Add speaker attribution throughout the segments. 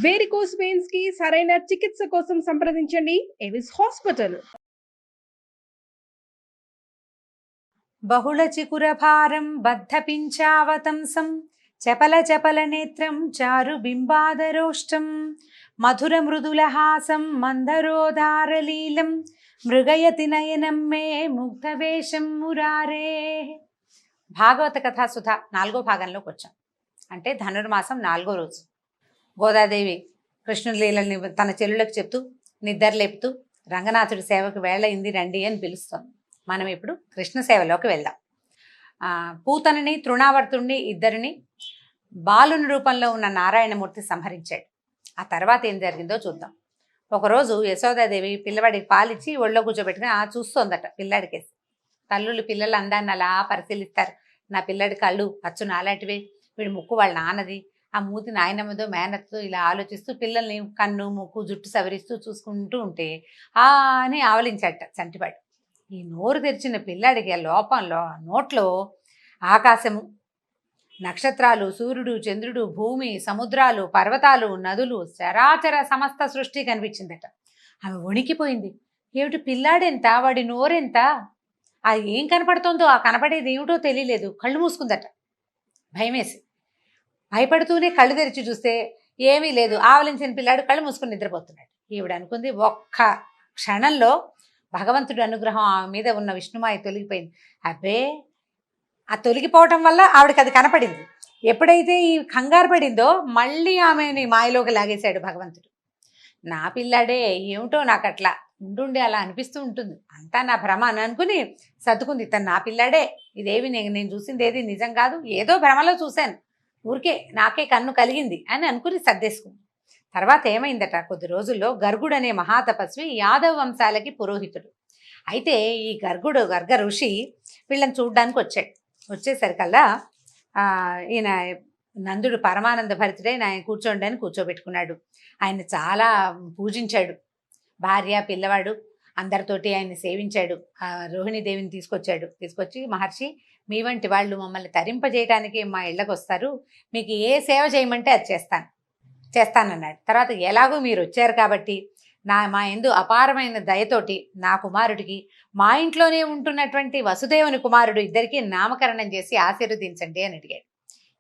Speaker 1: Varicose veins కి సరైన చికిత్స కోసం సంప్రదించండి ఎవిస్ హాస్పిటల్.
Speaker 2: బహుళ చికురభారం బద్ధపించావతంసం చపల చపల నేత్రం చారు బింబాదరోష్టం మధుర మృదులహాసం మందరోదారలీలం మృగయతి నయనం మే ముగ్ధవేషం మురారే. భాగవత కథాసుధ 4వ భాగంలోకి వచ్చాం. అంటే ధనుర్మాసం 4వ రోజు గోదాదేవి కృష్ణుడి లీలని తన చెల్లులకు చెప్తూ నిద్రలేపుతూ రంగనాథుడి సేవకు వేళయింది రండి అని పిలుస్తోంది. మనం ఇప్పుడు కృష్ణ సేవలోకి వెళ్దాం. పూతనని తృణావర్తుణ్ణి ఇద్దరిని బాలుని రూపంలో ఉన్న నారాయణమూర్తి సంహరించాడు. ఆ తర్వాత ఏం జరిగిందో చూద్దాం. ఒకరోజు యశోదాదేవి పిల్లవాడికి పాలిచ్చి ఒళ్ళో కూర్చోబెట్టుకుని చూస్తోందట పిల్లాడికేసి. తల్లులు పిల్లల అందాన్ని అలా పరిశీలిస్తారు. నా పిల్లడి కళ్ళు అచ్చు నాలాంటివే, వీడి ముక్కు వాళ్ళ నాన్నది, ఆ మూతి నాయనమ్మదో మేనత్తో ఇలా ఆలోచిస్తూ పిల్లల్ని కన్ను ముక్కు జుట్టు సవరిస్తూ చూసుకుంటూ ఉంటే అని ఆవలించాట చంటివాడు. ఈ నోరు తెరిచిన పిల్లాడికి ఆ లోపంలో నోట్లో ఆకాశము, నక్షత్రాలు, సూర్యుడు, చంద్రుడు, భూమి, సముద్రాలు, పర్వతాలు, నదులు, చరాచర సమస్త సృష్టి కనిపించిందట. ఆమె వణికిపోయింది. ఏమిటి పిల్లాడెంత, వాడి నోరెంత, అది ఏం కనపడుతుందో, ఆ కనపడేది ఏమిటో తెలియలేదు. కళ్ళు మూసుకుందట భయమేసి. భయపడుతూనే కళ్ళు తెరిచి చూస్తే ఏమీ లేదు. ఆవలించిన పిల్లాడు కళ్ళు మూసుకుని నిద్రపోతున్నాడు. ఈవిడ అనుకుంది, ఒక్క క్షణంలో భగవంతుడి అనుగ్రహం ఆమె మీద ఉన్న విష్ణుమాయ తొలగిపోయింది. అబ్బే, ఆ తొలగిపోవటం వల్ల ఆవిడకి అది కనపడింది. ఎప్పుడైతే ఈ కంగారు పడిందో మళ్ళీ ఆమెని మాయలోకి లాగేశాడు భగవంతుడు. నా పిల్లాడే, ఏమిటో నాకు అట్లా ఉండుండి అలా అనిపిస్తూ ఉంటుంది, అంతా నా భ్రమ అని అనుకుని సర్దుకుంది. తను నా పిల్లాడే, ఇదేవి నేను చూసింది ఏది నిజం కాదు, ఏదో భ్రమలో చూశాను, ఊరికే నాకే కన్ను కలిగింది అని అనుకుని సర్దేసుకుంది. తర్వాత ఏమైందట, కొద్ది రోజుల్లో గర్గుడు అనే మహాతపస్వి యాదవ వంశాలకి పురోహితుడు. అయితే ఈ గర్గ ఋషి వీళ్ళని చూడ్డానికి వచ్చాడు. వచ్చేసరికల్లా ఈయన నందుడు పరమానంద భరితుడై ఆయన కూర్చోండి అని కూర్చోబెట్టుకున్నాడు. ఆయన చాలా పూజించాడు. భార్య పిల్లవాడు అందరితోటి ఆయన్ని సేవించాడు. రోహిణీదేవిని తీసుకొచ్చి, మహర్షి, మీ వంటి వాళ్ళు మమ్మల్ని తరింపజేయటానికి మా ఇళ్ళకు వస్తారు, మీకు ఏ సేవ చేయమంటే అది చేస్తానన్నాడు. తర్వాత ఎలాగో మీరు వచ్చారు కాబట్టి మా యందు అపారమైన దయతోటి నా కుమారుడికి మా ఇంట్లోనే ఉంటున్నటువంటి వసుదేవుని కుమారుడు ఇద్దరికి నామకరణం చేసి ఆశీర్వదించండి అని అడిగాడు.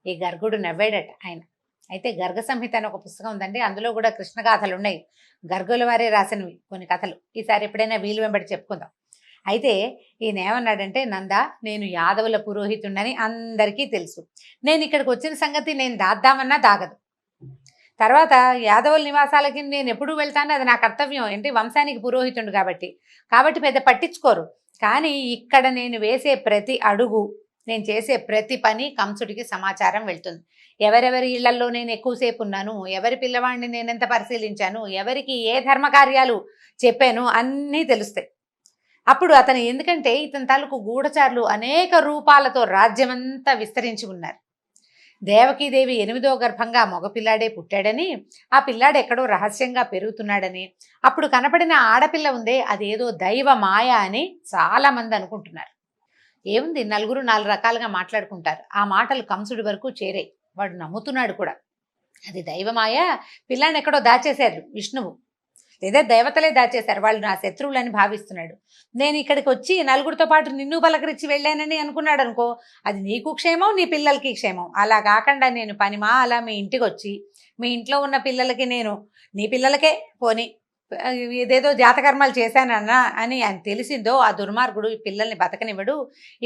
Speaker 2: ఈ గర్గుడు నవ్వాడట ఆయన. అయితే గర్గ సంహిత అని ఒక పుస్తకం ఉందండి, అందులో కూడా కృష్ణగాథలు ఉన్నాయి. గర్గుల వారే రాసినవి కొన్ని కథలు. ఈసారి ఎప్పుడైనా వీలు వెంబడి చెప్పుకుందాం. అయితే ఈయన ఏమన్నాడంటే, నంద, నేను యాదవుల పురోహితుండని అందరికీ తెలుసు. నేను ఇక్కడికి వచ్చిన సంగతి నేను దాద్దామన్నా దాగదు. తర్వాత యాదవుల నివాసాలకి నేను ఎప్పుడు వెళ్తాను, అది నా కర్తవ్యం, ఏంటి వంశానికి పురోహితుడు కాబట్టి పెద్ద పట్టించుకోరు. కానీ ఇక్కడ నేను వేసే ప్రతి అడుగు, నేను చేసే ప్రతి పని కంసుడికి సమాచారం వెళ్తుంది. ఎవరెవరి ఇళ్లలో నేను ఎక్కువసేపు ఉన్నాను, ఎవరి పిల్లవాడిని నేను ఎంత పరిశీలించాను, ఎవరికి ఏ ధర్మకార్యాలు చెప్పాను, అన్నీ తెలుస్తాయి. అప్పుడు అతను, ఎందుకంటే ఇతని తాలూకు గూఢచారులు అనేక రూపాలతో రాజ్యమంతా విస్తరించి ఉన్నారు. దేవకీదేవి 8వ గర్భంగా మగపిల్లాడే పుట్టాడని, ఆ పిల్లాడు ఎక్కడో రహస్యంగా పెరుగుతున్నాడని, అప్పుడు కనపడిన ఆడపిల్ల ఉందే అదేదో దైవ మాయ అని చాలామంది అనుకుంటున్నారు. ఏముంది, నలుగురు 4 రకాలుగా మాట్లాడుకుంటారు. ఆ మాటలు కంసుడి వరకు చేరాయి. వాడు నమ్ముతున్నాడు కూడా. అది దైవమాయ, పిల్లాన్ని ఎక్కడో దాచేశారు విష్ణువు, లేదా దేవతలే దాచేశారు, వాళ్ళు నా శత్రువులని భావిస్తున్నాడు. నేను ఇక్కడికి వచ్చి నలుగురితో పాటు నిన్ను పలకరించి వెళ్ళానని అనుకున్నాడు అనుకో, అది నీకు క్షేమం, నీ పిల్లలకి క్షేమం. అలా కాకుండా నేను అలా మీ ఇంటికి వచ్చి మీ ఇంట్లో ఉన్న పిల్లలకి నేను నీ పిల్లలకే పోని ఇదేదో జాతకర్మాలు చేశానన్నా అని ఆయన తెలిసిందో, ఆ దుర్మార్గుడు ఈ పిల్లల్ని బతకనివ్వడు.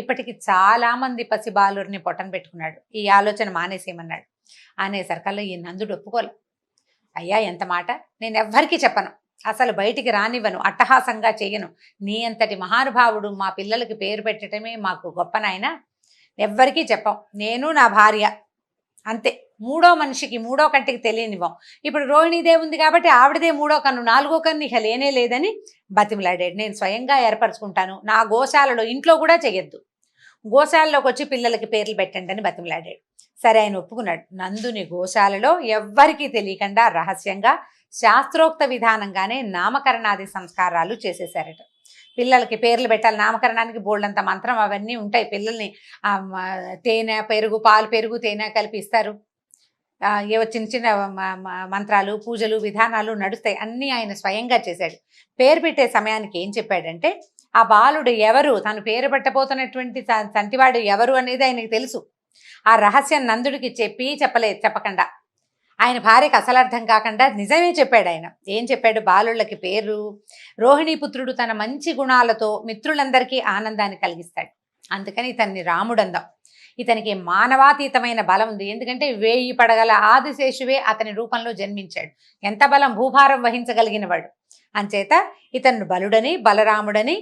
Speaker 2: ఇప్పటికి చాలామంది పసిబాలురిని పొట్టన పెట్టుకున్నాడు. ఈ ఆలోచన మానేసేయమన్నాడు. అనేసరికల్లా ఈ నందుడు ఒప్పుకోలే. అయ్యా, ఎంత మాట, నేను ఎవ్వరికీ చెప్పను, అసలు బయటికి రానివ్వను, అట్టహాసంగా చెయ్యను. నీ అంతటి మహానుభావుడు మా పిల్లలకి పేరు పెట్టడమే మాకు గొప్ప నాయన, ఎవ్వరికీ చెప్పం, నేను నా భార్య అంతే. మూడో మనిషికి, మూడో కంటికి తెలియనివ్వం. ఇప్పుడు రోహిణీదేవి ఉంది కాబట్టి ఆవిడదే 3వ కన్ను, 4వ కన్ను ఇక లేనే లేదని బతిమలాడాడు. నేను స్వయంగా ఏర్పరచుకుంటాను, నా గోశాలలో, ఇంట్లో కూడా చెయ్యొద్దు, గోశాలలోకి వచ్చి పిల్లలకి పేర్లు పెట్టండి అని బతిమలాడాడు. సరే, ఆయన ఒప్పుకున్నాడు. నందుని గోశాలలో ఎవ్వరికీ తెలియకుండా రహస్యంగా శాస్త్రోక్త విధానంగానే నామకరణాది సంస్కారాలు చేసేశారట. పిల్లలకి పేర్లు పెట్టాలి, నామకరణానికి బోల్డంత మంత్రం అవన్నీ ఉంటాయి. పిల్లల్ని తేనె పెరుగు, పాలు పెరుగు తేనె కలిపి ఇస్తారు. ఏవో చిన్న చిన్న మంత్రాలు పూజలు విధానాలు నడుస్తాయి, అన్నీ ఆయన స్వయంగా చేశాడు. పేరు పెట్టే సమయానికి ఏం చెప్పాడంటే ఆ బాలుడు ఎవరు, తను పేరు పెట్టబోతున్నటువంటి తంటివాడు ఎవరు అనేది ఆయనకి తెలుసు. ఆ రహస్యం నందుడికి చెప్పకుండా ఆయన భార్యకు అసలు అర్థం కాకుండా నిజమే చెప్పాడు. ఆయన ఏం చెప్పాడు, బాలుళ్ళకి పేరు రోహిణీపుత్రుడు తన మంచి గుణాలతో మిత్రులందరికీ ఆనందాన్ని కలిగిస్తాడు, అందుకని ఇతన్ని రాముడు అందాం. ఇతనికి మానవాతీతమైన బలం ఉంది, ఎందుకంటే 1000 పడగల ఆదిశేషువే అతని రూపంలో జన్మించాడు. ఎంత బలం, భూభారం వహించగలిగిన వాడు. అంచేత ఇతను బలుడని బలరాముడని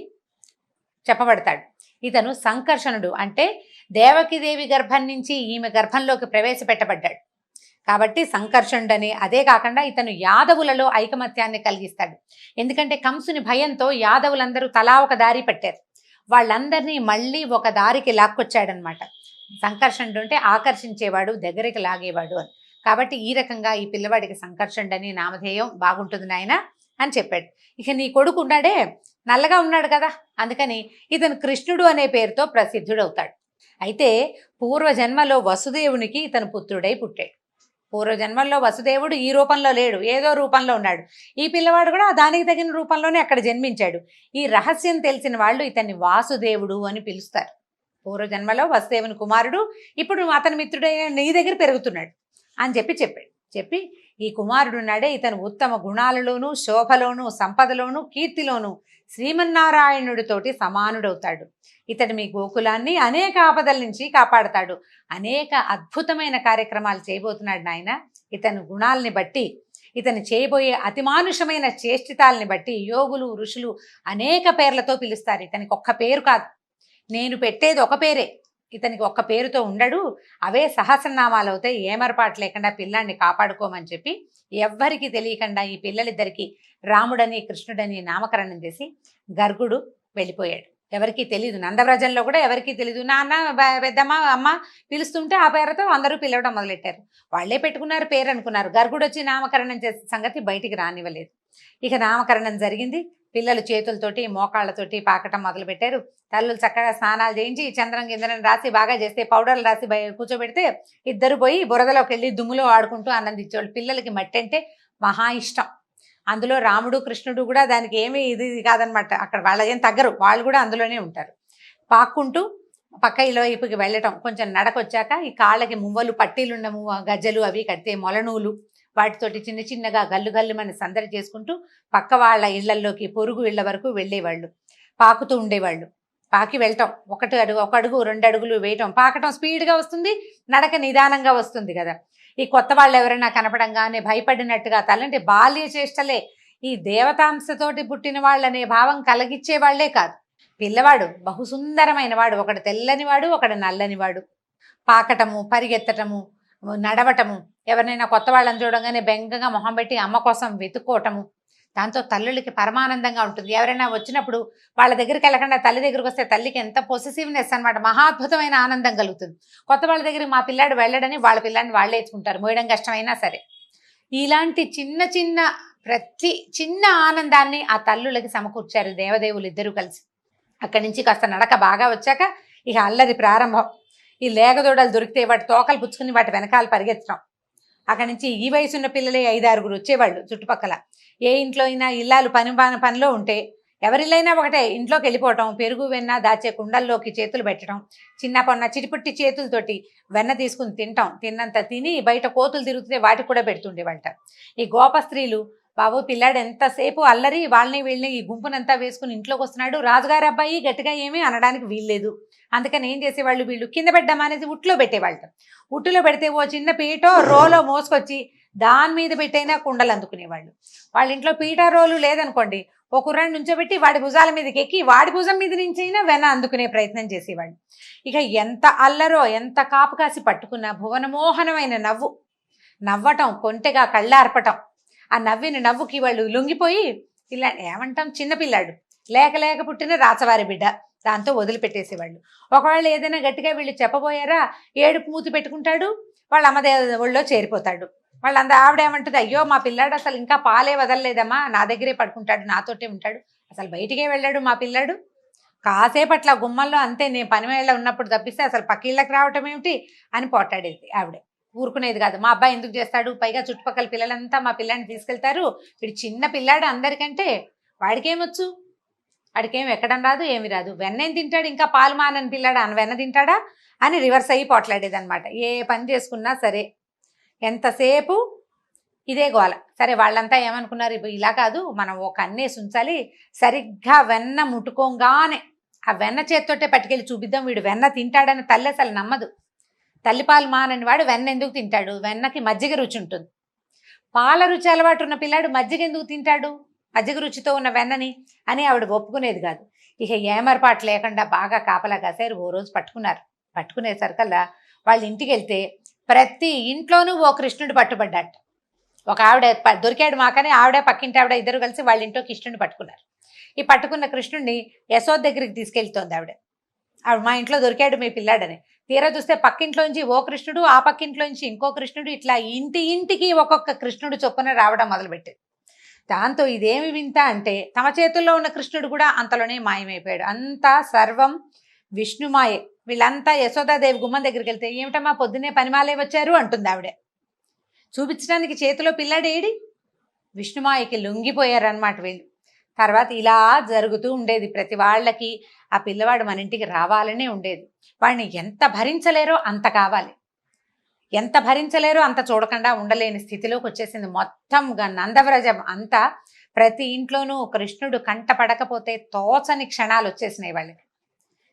Speaker 2: చెప్పబడతాడు. ఇతను సంకర్షణుడు, అంటే దేవకిదేవి గర్భం నుంచి ఈమె గర్భంలోకి ప్రవేశపెట్టబడ్డాడు కాబట్టి సంకర్షణుడని. అదే కాకుండా ఇతను యాదవులలో ఐకమత్యాన్ని కలిగిస్తాడు, ఎందుకంటే కంసుని భయంతో యాదవులందరూ తలా ఒక దారి పట్టారు, వాళ్ళందరినీ మళ్ళీ ఒక దారికి లాక్కొచ్చాడనమాట. సంకర్షణుడు అంటే ఆకర్షించేవాడు, దగ్గరికి లాగేవాడు అని. కాబట్టి ఈ రకంగా ఈ పిల్లవాడికి సంకర్షణుడని నామధేయం బాగుంటుంది నాయన అని చెప్పాడు. ఇక నీ కొడుకు ఉన్నాడే, నల్లగా ఉన్నాడు కదా, అందుకని ఇతను కృష్ణుడు అనే పేరుతో ప్రసిద్ధుడవుతాడు. అయితే పూర్వజన్మలో వసుదేవునికి ఇతను పుత్రుడై పుట్టాడు. పూర్వజన్మల్లో వసుదేవుడు ఈ రూపంలో లేడు, ఏదో రూపంలో ఉన్నాడు. ఈ పిల్లవాడు కూడా దానికి తగిన రూపంలోనే అక్కడ జన్మించాడు. ఈ రహస్యం తెలిసిన వాళ్ళు ఇతన్ని వాసుదేవుడు అని పిలుస్తారు. పూర్వజన్మలో వసుదేవుని కుమారుడు, ఇప్పుడు అతని మిత్రుడైన నీ దగ్గర పెరుగుతున్నాడు అని చెప్పి ఈ కుమారుడు ఉన్నాడే, ఇతను ఉత్తమ గుణాలలోనూ శోభలోనూ సంపదలోనూ కీర్తిలోనూ శ్రీమన్నారాయణుడితోటి సమానుడవుతాడు. ఇతడు మీ గోకులాన్ని అనేక ఆపదల నుంచి కాపాడతాడు, అనేక అద్భుతమైన కార్యక్రమాలు చేయబోతున్నాడు నాయన. ఇతని గుణాలని బట్టి, ఇతను చేయబోయే అతిమానుషమైన చేష్టితాలని బట్టి యోగులు ఋషులు అనేక పేర్లతో పిలుస్తారు. ఇతనికి ఒక్క పేరు కాదు, నేను పెట్టేది ఒక పేరే, ఇతనికి ఒక్క పేరుతో ఉండడు, అవే సహస్రనామాలు అవుతాయి. ఏమరపాటు లేకుండా పిల్లాన్ని కాపాడుకోమని చెప్పి ఎవ్వరికి తెలియకుండా ఈ పిల్లలిద్దరికి రాముడని కృష్ణుడని నామకరణం చేసి గర్గుడు వెళ్ళిపోయాడు. ఎవరికి తెలీదు, నందవ్రజంలో కూడా ఎవరికి తెలీదు. నాన్న పెద్దమ్మ అమ్మ పిలుస్తుంటే ఆ పేరుతో అందరూ పిలవడం మొదలెట్టారు. వాళ్ళే పెట్టుకున్నారు పేరు అనుకున్నారు. గర్గుడు వచ్చి నామకరణం చేసే సంగతి బయటికి రానివ్వలేదు. ఇక నామకరణం జరిగింది. పిల్లలు చేతులతోటి మోకాళ్ళతోటి పాకటం మొదలుపెట్టారు. తల్లులు చక్కగా స్నానాలు చేయించి చంద్రం గిందరం రాసి బాగా చేస్తే పౌడర్లు రాసి కూర్చోబెడితే ఇద్దరు పోయి బురదలోకి వెళ్ళి దుమ్ములో ఆడుకుంటూ ఆనందించేవాళ్ళు. పిల్లలకి మట్టి అంటే మహా ఇష్టం. అందులో రాముడు కృష్ణుడు కూడా దానికి ఏమీ ఇది కాదనమాట. అక్కడ వాళ్ళకేం తగ్గరు, వాళ్ళు కూడా అందులోనే ఉంటారు. పాక్కుంటూ పక్క ఇళ్ళ వైపుకి వెళ్ళటం. కొంచెం నడకొచ్చాక ఈ కాళ్ళకి మువ్వలు పట్టీలుండము, గజ్జలు అవి కడితే మొలనూలు, వాటితోటి చిన్న చిన్నగా గల్లు గల్లు మన సందడి చేసుకుంటూ పక్క వాళ్ళ ఇళ్లల్లోకి పొరుగు ఇళ్ల వరకు వెళ్ళేవాళ్ళు. పాకుతూ ఉండేవాళ్ళు. పాకి వెళ్ళటం, ఒక అడుగు 2 అడుగులు వేయటం. పాకటం స్పీడ్గా వస్తుంది, నడక నిదానంగా వస్తుంది కదా. ఈ కొత్త వాళ్ళు ఎవరైనా కనపడంగానే భయపడినట్టుగా తలంటే బాల్య చేష్టలే. ఈ దేవతాంశతోటి పుట్టిన వాళ్ళనే భావం కలిగించే వాళ్లే కాదు. పిల్లవాడు బహుసుందరమైన వాడు, ఒకడు తెల్లనివాడు ఒకడు నల్లనివాడు. పాకటము, పరిగెత్తటము, నడవటము, ఎవరినైనా కొత్త వాళ్ళని చూడగానే బెంగగా మొహం పెట్టి అమ్మ కోసం వెతుక్కోవటము, దాంతో తల్లులకి పరమానందంగా ఉంటుంది. ఎవరైనా వచ్చినప్పుడు వాళ్ళ దగ్గరికి వెళ్ళకుండా తల్లి దగ్గరికి వస్తే తల్లికి ఎంత పొసెసివ్నెస్ అనమాట, మహాద్భుతమైన ఆనందం కలుగుతుంది. కొత్త వాళ్ళ దగ్గరికి మా పిల్లాడు వెళ్ళడని వాళ్ళ పిల్లాడిని వాళ్ళే ఎత్తుకుంటారు, మోయడం కష్టమైనా సరే. ఇలాంటి చిన్న చిన్న ప్రతి చిన్న ఆనందాన్ని ఆ తల్లులకి సమకూర్చారు దేవదేవులు ఇద్దరూ కలిసి. అక్కడి నుంచి కాస్త నడక బాగా వచ్చాక ఇక అల్లరి ప్రారంభం. ఈ లేగదూడలు దొరికితే వాటి తోకలు పుచ్చుకుని వాటి వెనకాల పరిగెత్తడం. అక్కడి నుంచి ఈ వయసున్న పిల్లలే 5-6 వచ్చేవాళ్ళు చుట్టుపక్కల. ఏ ఇంట్లో అయినా ఇల్లాలు పనిలో ఉంటే ఎవరిల్లైనా ఒకటే, ఇంట్లోకి వెళ్ళిపోవటం, పెరుగు వెన్న దాచే కుండల్లోకి చేతులు పెట్టడం, చిన్న పొన్న చిటిపుట్టి చేతులతోటి వెన్న తీసుకుని తినటం, తిన్నంత తిని బయట కోతులు తిరుగుతుంటే వాటికి కూడా పెడుతుండేవాళ్ళట. ఈ గోప స్త్రీలు బాబు పిల్లాడు ఎంతసేపు అల్లరి, వాళ్ళని వీళ్ళని ఈ గుంపునంతా వేసుకుని ఇంట్లోకి వస్తున్నాడు, రాజుగారి అబ్బాయి గట్టిగా ఏమీ అనడానికి వీల్లేదు. అందుకని ఏం చేసేవాళ్ళు, వీళ్ళు కింద పెట్టమనేసి ఉట్లో పెట్టేవాళ్ళట. ఉట్టులో పెడితే ఓ చిన్న పీటో రోలో మోసుకొచ్చి దాని మీద పెట్టైనా కుండలు అందుకునేవాళ్ళు. వాళ్ళ ఇంట్లో పీట రోలు లేదనుకోండి, ఒక కుర్రాన్ని నుంచోబెట్టి వాడి భుజాల మీదకి ఎక్కి వాడి భుజం మీద నుంచి అయినా వెన అందుకునే ప్రయత్నం చేసేవాళ్ళు. ఇక ఎంత అల్లరో, ఎంత కాపు కాసి పట్టుకున్న భువనమోహనమైన నవ్వటం, కొంటెగా కళ్ళార్పటం. ఆ నవ్విన నవ్వుకి వాళ్ళు లొంగిపోయి ఇలా ఏమంటాం, చిన్నపిల్లాడు లేక పుట్టిన రాచవారి బిడ్డ, దాంతో వదిలిపెట్టేసేవాళ్ళు. ఒకవేళ ఏదైనా గట్టిగా వీళ్ళు చెప్పబోయారా, ఏడుపు మూతి పెట్టుకుంటాడు, వాళ్ళ అమ్మ ఒళ్ళో చేరిపోతాడు. ఆవిడ ఏమంటుంది, అయ్యో మా పిల్లాడు అసలు ఇంకా పాలే వదలలేదమ్మా, నా దగ్గరే పడుకుంటాడు, నాతోటే ఉంటాడు, అసలు బయటికే వెళ్ళాడు మా పిల్లాడు, కాసేపట్ల గుమ్మల్లో అంతే, నేను పని వేళ ఉన్నప్పుడు తప్పిస్తే అసలు పక్కిళ్ళకి రావటం ఏమిటి అని పోటాడేది ఆవిడ. ఊరుకునేది కాదు. మా అబ్బాయి ఎందుకు చేస్తాడు, పైగా చుట్టుపక్కల పిల్లలంతా మా పిల్లాన్ని తీసుకెళ్తారు, వీడు చిన్న పిల్లాడు అందరికంటే, వాడికేమొచ్చు, వాడికేం ఎక్కడం రాదు, ఏమి రాదు, వెన్నేం తింటాడు, ఇంకా పాలు మానని పిల్లాడు అని వెన్న తింటాడా అని రివర్స్ అయ్యి పోట్లాడేది అనమాట. ఏ పని చేసుకున్నా సరే ఎంతసేపు ఇదే గోల. సరే వాళ్ళంతా ఏమనుకున్నారు, ఇప్పుడు ఇలా కాదు, మనం ఒక అన్నేసి ఉంచాలి, సరిగ్గా వెన్న ముట్టుకోగానే ఆ వెన్న చేత్తోటే పట్టుకెళ్ళి చూపిద్దాం, వీడు వెన్న తింటాడని తల్లి అసలు నమ్మదు. తల్లిపాలు మానని వాడు వెన్న ఎందుకు తింటాడు, వెన్నకి మజ్జిగ రుచి ఉంటుంది. పాల రుచి అలవాటు ఉన్న పిల్లాడు మజ్జిగ ఎందుకు తింటాడు, మజ్జిగ రుచితో ఉన్న వెన్నని అని ఆవిడ ఒప్పుకునేది కాదు. ఇక ఏమరపాటు లేకుండా బాగా కాపలా కాసారు. ఓ రోజు పట్టుకునేసరికల్లా వాళ్ళ ఇంటికి వెళ్తే ప్రతి ఇంట్లోనూ ఓ కృష్ణుడు పట్టుబడ్డాట. ఒక ఆవిడ దొరికాడు మాకని ఆవిడ పక్కింటి ఆవిడ ఇద్దరు కలిసి వాళ్ళ ఇంట్లో కృష్ణుడిని పట్టుకున్నారు. ఈ పట్టుకున్న కృష్ణుడిని యశోద దగ్గరికి తీసుకెళ్తోంది ఆవిడ. మా ఇంట్లో దొరికాడు మీ పిల్లాడని. తీరా చూస్తే పక్కింట్లోంచి ఓ కృష్ణుడు, ఆ పక్కింట్లోంచి ఇంకో కృష్ణుడు, ఇట్లా ఇంటికి ఒక్కొక్క కృష్ణుడు చొప్పున రావడం మొదలుపెట్టాడు. దాంతో ఇదేమి వింత అంటే తమ చేతుల్లో ఉన్న కృష్ణుడు కూడా అంతలోనే మాయమైపోయాడు. అంతా సర్వం విష్ణుమాయే. వీళ్ళంతా యశోదాదేవి గుమ్మం దగ్గరికి వెళ్తే, ఏమిటమ్మా పొద్దున్నే పనిమాలే వచ్చారు అంటుంది ఆవిడ. చూపించడానికి చేతిలో పిల్లాడేడి, విష్ణుమాయకి లొంగిపోయారనమాట వీళ్ళు. తర్వాత ఇలా జరుగుతూ ఉండేది ప్రతి వాళ్ళకి. ఆ పిల్లవాడు మన ఇంటికి రావాలనే ఉండేది. వాడిని ఎంత భరించలేరో అంత కావాలి, ఎంత భరించలేరో అంత చూడకుండా ఉండలేని స్థితిలోకి వచ్చేసింది. మొత్తంగా నందవ్రజం అంతా ప్రతి ఇంట్లోనూ కృష్ణుడు కంట పడకపోతే తోచని క్షణాలు వచ్చేసినాయి వాళ్ళకి.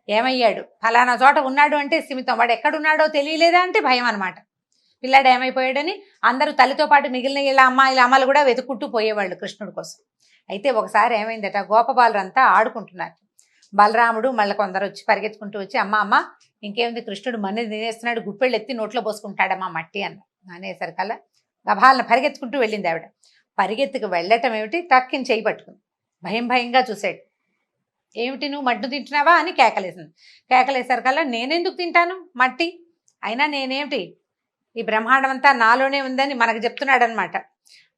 Speaker 2: ఏమయ్యాడు, ఫలానా చోట ఉన్నాడు అంటే సిమితం, వాడు ఎక్కడున్నాడో తెలియలేదా అంటే భయం అనమాట. పిల్లాడు ఏమైపోయాడని అందరూ తల్లితో పాటు మిగిలిన ఇలా అమ్మలు కూడా వెతుక్కుంటూ పోయేవాళ్ళు కృష్ణుడి కోసం. అయితే ఒకసారి ఏమైందట, గోపబాలురంతా ఆడుకుంటున్నారు. బలరాముడు మళ్ళీ కొందరు వచ్చి పరిగెత్తుకుంటూ వచ్చి, అమ్మ ఇంకేముంది, కృష్ణుడు మన్ని తినేస్తున్నాడు, గుప్పెళ్ళు ఎత్తి నోట్లో పోసుకుంటాడమ్మా మట్టి అన్న అనేసరికల్లా గభాలను పరిగెత్తుకుంటూ వెళ్ళింది ఆవిడ. పరిగెత్తుకు వెళ్ళటం ఏమిటి, టక్కిని చేయి పట్టుకుంది. భయంగా చూశాడు. ఏమిటి నువ్వు మట్టు తింటున్నావా అని కేకలేసింది. కేకలేసరికల్లా నేనెందుకు తింటాను మట్టి, అయినా నేనేమిటి, ఈ బ్రహ్మాండం అంతా నాలోనే ఉందని మనకు చెప్తున్నాడు అనమాట.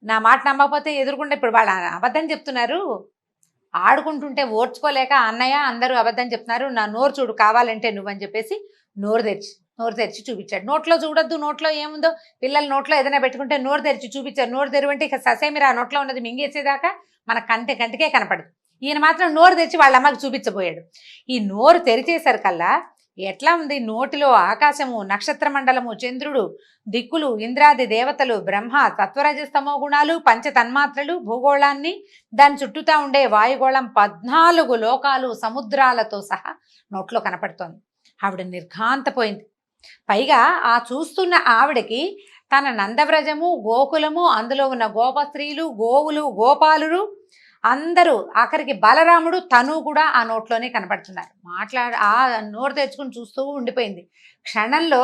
Speaker 2: నా మాట నమ్మకపోతే ఎదురుకుండా ఇప్పుడు వాళ్ళు అబద్ధం చెప్తున్నారు, ఆడుకుంటుంటే ఓర్చుకోలేక అన్నయ్య అందరూ అబద్ధం చెప్తున్నారు, నా నోరు చూడు కావాలంటే నువ్వని చెప్పేసి నోరు తెరిచి చూపించాడు. నోట్లో చూడొద్దు, నోట్లో ఏముందో, పిల్లలు నోట్లో ఏదైనా పెట్టుకుంటే నోరు తెరిచి చూపించారు. నోరు తెరువంటే ఇక ససేమిరా నోట్లో ఉన్నది మింగేసేదాకా మన కంటికే కనపడదు. ఈయన మాత్రం నోరు తెరిచి వాళ్ళ అమ్మకి చూపించబోయాడు. ఈ నోరు తెరిచేసరికల్లా ఎట్లా ఉంది, నోటిలో ఆకాశము, నక్షత్ర మండలము, చంద్రుడు, దిక్కులు, ఇంద్రాది దేవతలు, బ్రహ్మ, తత్వరజస్తమో గుణాలు, పంచతన్మాత్రలు, భూగోళాన్ని, దాని చుట్టూతా ఉండే వాయుగోళం, 14 లోకాలు సముద్రాలతో సహా నోట్లో కనపడుతోంది. ఆవిడ నిర్ఘాంతపోయింది. పైగా ఆ చూస్తున్న ఆవిడకి తన నందవ్రజము, గోకులము, అందులో ఉన్న గోపస్త్రీలు, గోవులు, గోపాలురు అందరూ, ఆఖరికి బలరాముడు తను కూడా ఆ నోట్లోనే కనపడుతున్నారు. ఆ నోరు తెచ్చుకుని చూస్తూ ఉండిపోయింది. క్షణంలో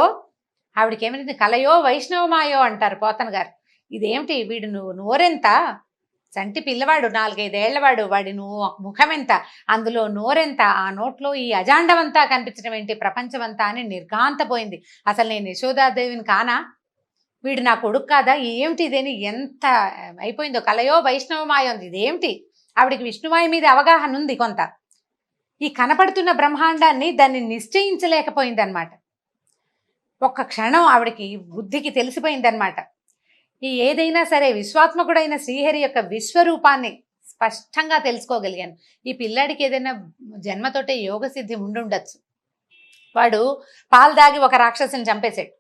Speaker 2: ఆవిడకి ఏమైంది, కలయో వైష్ణవమాయో అంటారు పోతన గారు. ఇదేమిటి, వీడు నోరెంత, చంటి పిల్లవాడు, 4-5 ఏళ్లవాడు, వాడి ముఖం ఎంత, అందులో నోరెంత, ఆ నోట్లో ఈ అజాండమంతా కనిపించడం ఏంటి, ప్రపంచమంతా అని నిర్ఘాంతపోయింది. అసలు నేను యశోదాదేవిని కానా, వీడు నా కొడుకు కాదా, ఏమిటి ఇదేని ఎంత అయిపోయిందో, కలయో వైష్ణవమాయో ఉంది, ఇదేమిటి. ఆవిడికి విష్ణుమాయ మీద అవగాహన ఉంది కొంత, ఈ కనపడుతున్న బ్రహ్మాండాన్ని దాన్ని నిశ్చయించలేకపోయిందనమాట. ఒక్క క్షణం ఆవిడకి బుద్ధికి తెలిసిపోయిందనమాట. ఈ ఏదైనా సరే విశ్వాత్మకుడైన శ్రీహరి యొక్క విశ్వరూపాన్ని స్పష్టంగా తెలుసుకోగలిగాను. ఈ పిల్లాడికి ఏదైనా జన్మతోటే యోగ సిద్ధి ఉండుండొచ్చు. వాడు పాలు దాగి ఒక రాక్షసుని చంపేశాడు,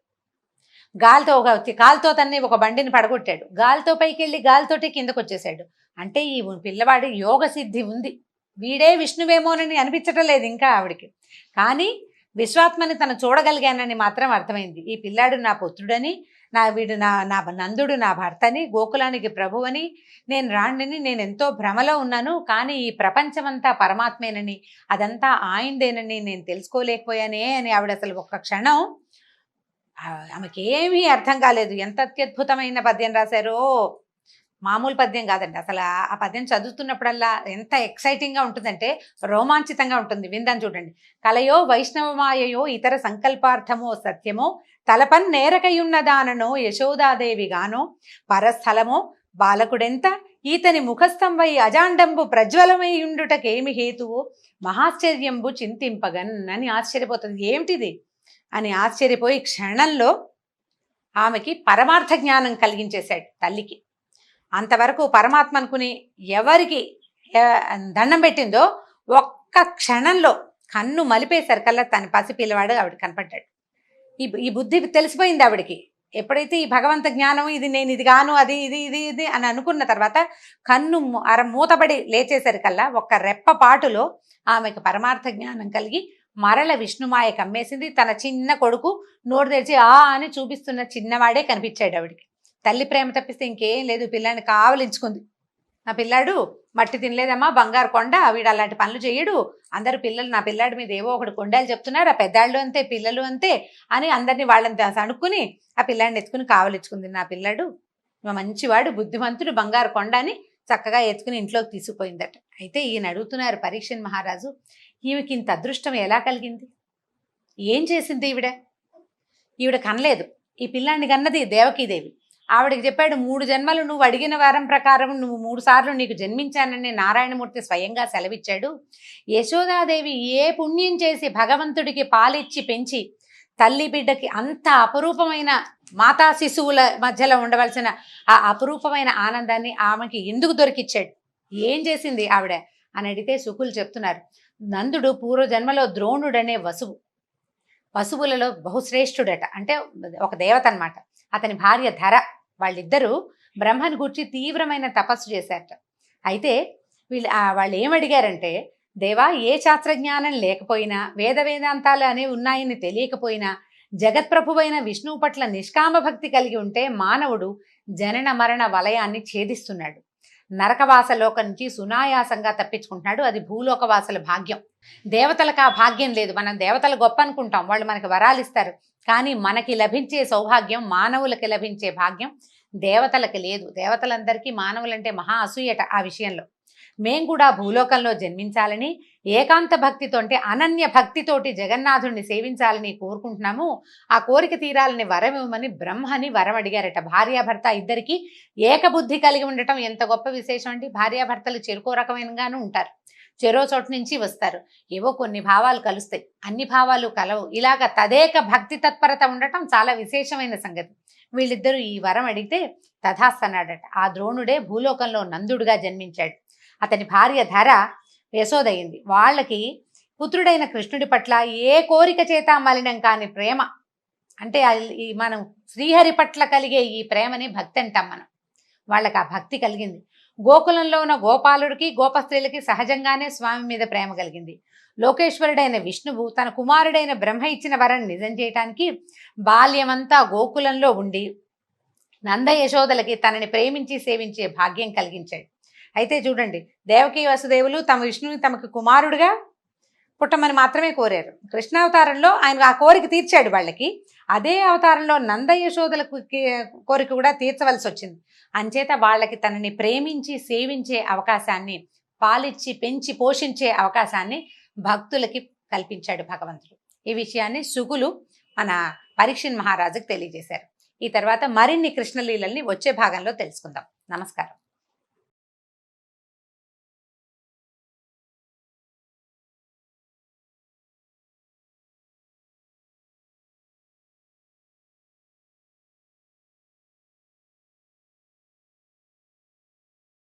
Speaker 2: కాలుతో తన్ని ఒక బండిని పడగొట్టాడు, గాలితో పైకి వెళ్ళి గాలితోటి కిందకు వచ్చేసాడు. అంటే ఈ పిల్లవాడి యోగ సిద్ధి ఉంది, వీడే విష్ణువేమోనని అనిపించటం లేదు ఇంకా ఆవిడికి. కానీ విశ్వాత్మని తను చూడగలిగానని మాత్రం అర్థమైంది. ఈ పిల్లాడు నా పుత్రుడని, వీడు నా నందుడు నా భర్తని, గోకులానికి ప్రభువని, నేను రాణిని, నేను ఎంతో భ్రమలో ఉన్నాను, కానీ ఈ ప్రపంచమంతా పరమాత్మేనని, అదంతా ఆయిందేనని నేను తెలుసుకోలేకపోయానే అని ఆవిడ అసలు ఒక్క క్షణం ఆమెకేమీ అర్థం కాలేదు. ఎంత అత్యద్భుతమైన పద్యం రాశారో, మామూలు పద్యం కాదండి అసలు. ఆ పద్యం చదువుతున్నప్పుడల్లా ఎంత ఎక్సైటింగ్గా ఉంటుందంటే రోమాంచితంగా ఉంటుంది. విందాం చూడండి. కలయో వైష్ణవమాయయో ఇతర సంకల్పార్థమో సత్యమో తలపన్ నేరకయున్నదాననో యశోదాదేవిగానో పరస్థలమో బాలకుడెంత ఈతని ముఖస్థంవై అజాండంబు ప్రజ్వలమై ఉండుటకేమి హేతువో మహాశ్చర్యంబు చింతింపగన్ అని ఆశ్చర్యపోతుంది. ఏమిటిది అని ఆశ్చర్యపోయి క్షణంలో ఆమెకి పరమార్థ జ్ఞానం కలిగించేశాడు తల్లికి. అంతవరకు పరమాత్మ అనుకుని ఎవరికి దండం పెట్టిందో ఒక్క క్షణంలో కన్ను మలిపేసరికల్లా తన పసిపిల్లవాడు ఆవిడ కనపడ్డాడు. ఈ బుద్ధి తెలిసిపోయింది ఆవిడకి. ఎప్పుడైతే ఈ భగవంత జ్ఞానం ఇది నేను ఇది గాను అది ఇది ఇది ఇది అని అనుకున్న తర్వాత కన్ను మూతబడి లేచేసరికల్లా ఒక్క రెప్ప పాటులో ఆమెకు పరమార్థ జ్ఞానం కలిగి మరల విష్ణుమాయ కమ్మేసింది. తన చిన్న కొడుకు నోరు తెరిచి ఆ అని చూపిస్తున్న చిన్నవాడే కనిపించాడు ఆవిడికి. తల్లి ప్రేమ తప్పిస్తే ఇంకేం లేదు. పిల్లాన్ని కావలించుకుంది. నా పిల్లాడు మట్టి తినలేదమ్మా, బంగారు కొండ, వీడు అలాంటి పనులు చేయడు, అందరు పిల్లలు నా పిల్లాడి మీద ఏవో ఒకటి కొండాలు చెప్తున్నారు, ఆ పెద్దాళ్ళు అంతే పిల్లలు అంతే అని అందరినీ వాళ్ళని అనుకుని ఆ పిల్లాడిని ఎత్తుకుని కావలించుకుంది. నా పిల్లాడు మంచివాడు, బుద్ధిమంతుడు, బంగారు కొండ అని చక్కగా ఎత్తుకుని ఇంట్లోకి తీసుకుపోయిందట. అయితే ఈయన అడుగుతున్నారు పరీక్షణ్ మహారాజు, ఈమెకి ఇంత అదృష్టం ఎలా కలిగింది? ఏం చేసింది ఈవిడ కనలేదు. ఈ పిల్లాన్ని కన్నది దేవకీదేవి. ఆవిడకి చెప్పాడు, 3 జన్మలు నువ్వు అడిగిన వారం ప్రకారం నువ్వు 3 సార్లు నీకు జన్మించానని నారాయణమూర్తి స్వయంగా సెలవిచ్చాడు. యశోదాదేవి ఏ పుణ్యం చేసి భగవంతుడికి పాలిచ్చి పెంచి తల్లి బిడ్డకి అంత అపరూపమైన మాతా శిశువుల మధ్యలో ఉండవలసిన ఆ అపరూపమైన ఆనందాన్ని ఆమెకి ఎందుకు దొరికిచ్చాడు? ఏం చేసింది ఆవిడ అని అడిగితే శుకులు చెప్తున్నారు, నందుడు పూర్వజన్మలో ద్రోణుడనే వసువులలో బహుశ్రేష్ఠుడట. అంటే ఒక దేవత అనమాట. అతని భార్య ధర. వాళ్ళిద్దరూ బ్రహ్మని గురించి తీవ్రమైన తపస్సు చేశారట. అయితే వాళ్ళు ఏమడిగారంటే, దేవా, ఏ శాస్త్రజ్ఞానం లేకపోయినా వేదాంతాలు అనేవి ఉన్నాయని తెలియకపోయినా జగత్ప్రభువైన విష్ణువు పట్ల నిష్కామ భక్తి కలిగి ఉంటే మానవుడు జనన మరణ వలయాన్ని ఛేదిస్తున్నాడు. నరకవాసలోక నుంచి సునాయాసంగా తప్పించుకుంటున్నాడు. అది భూలోకవాసుల భాగ్యం. దేవతలకు ఆ భాగ్యం లేదు. మనం దేవతలు గొప్ప అనుకుంటాం, వాళ్ళు మనకి వరాలు ఇస్తారు. కానీ మనకి లభించే సౌభాగ్యం, మానవులకి లభించే భాగ్యం దేవతలకి లేదు. దేవతలందరికీ మానవులంటే మహా అసూయట ఆ విషయంలో. మేం కూడా భూలోకంలో జన్మించాలని ఏకాంత భక్తితో అంటే అనన్య భక్తితోటి జగన్నాథుడిని సేవించాలని కోరుకుంటున్నాము. ఆ కోరిక తీరాలని వరం ఇవ్వమని బ్రహ్మని వరం అడిగారట. భార్యాభర్త ఇద్దరికి ఏకబుద్ధి కలిగి ఉండటం ఎంత గొప్ప విశేషం అండి. భార్యాభర్తలు చెరుకో రకమైనగాను ఉంటారు, చెరో చోటు నుంచి వస్తారు, ఏవో కొన్ని భావాలు కలుస్తాయి, అన్ని భావాలు కలవు. ఇలాగ తదేక భక్తి తత్పరత ఉండటం చాలా విశేషమైన సంగతి. వీళ్ళిద్దరూ ఈ వరం అడిగితే తథాస్తన్నాడట. ఆ ద్రోణుడే భూలోకంలో నందుడుగా జన్మించాడు. అతని భార్య ధర యశోదయింది. వాళ్ళకి పుత్రుడైన కృష్ణుడి పట్ల ఏ కోరిక చేత మలినం కాని ప్రేమ, అంటే మనం శ్రీహరి పట్ల కలిగే ఈ ప్రేమని భక్తి అంటాం మనం. వాళ్ళకి ఆ భక్తి కలిగింది. గోకులంలో ఉన్న గోపాలుడికి గోపస్త్రీలకి సహజంగానే స్వామి మీద ప్రేమ కలిగింది. లోకేశ్వరుడైన విష్ణువు తన కుమారుడైన బ్రహ్మ ఇచ్చిన వరం నిజం చేయటానికి బాల్యమంతా గోకులంలో ఉండి నంద యశోదలకి తనని ప్రేమించి సేవించే భాగ్యం కలిగించాడు. అయితే చూడండి, దేవకీ వసుదేవులు తమ విష్ణువుని తమకు కుమారుడుగా పుట్టమని మాత్రమే కోరారు. కృష్ణావతారంలో ఆయన ఆ కోరిక తీర్చాడు వాళ్ళకి. అదే అవతారంలో నంద యశోదలకు కోరిక కూడా తీర్చవలసి వచ్చింది. అంచేత వాళ్ళకి తనని ప్రేమించి సేవించే అవకాశాన్ని, పాలిచ్చి పెంచి పోషించే అవకాశాన్ని భక్తులకి కల్పించాడు భగవంతుడు. ఈ విషయాన్ని శుకులు మన పరీక్షణ్ మహారాజుకు తెలియజేశారు. ఈ తర్వాత మరిన్ని కృష్ణలీలల్ని వచ్చే భాగంలో తెలుసుకుందాం. నమస్కారం.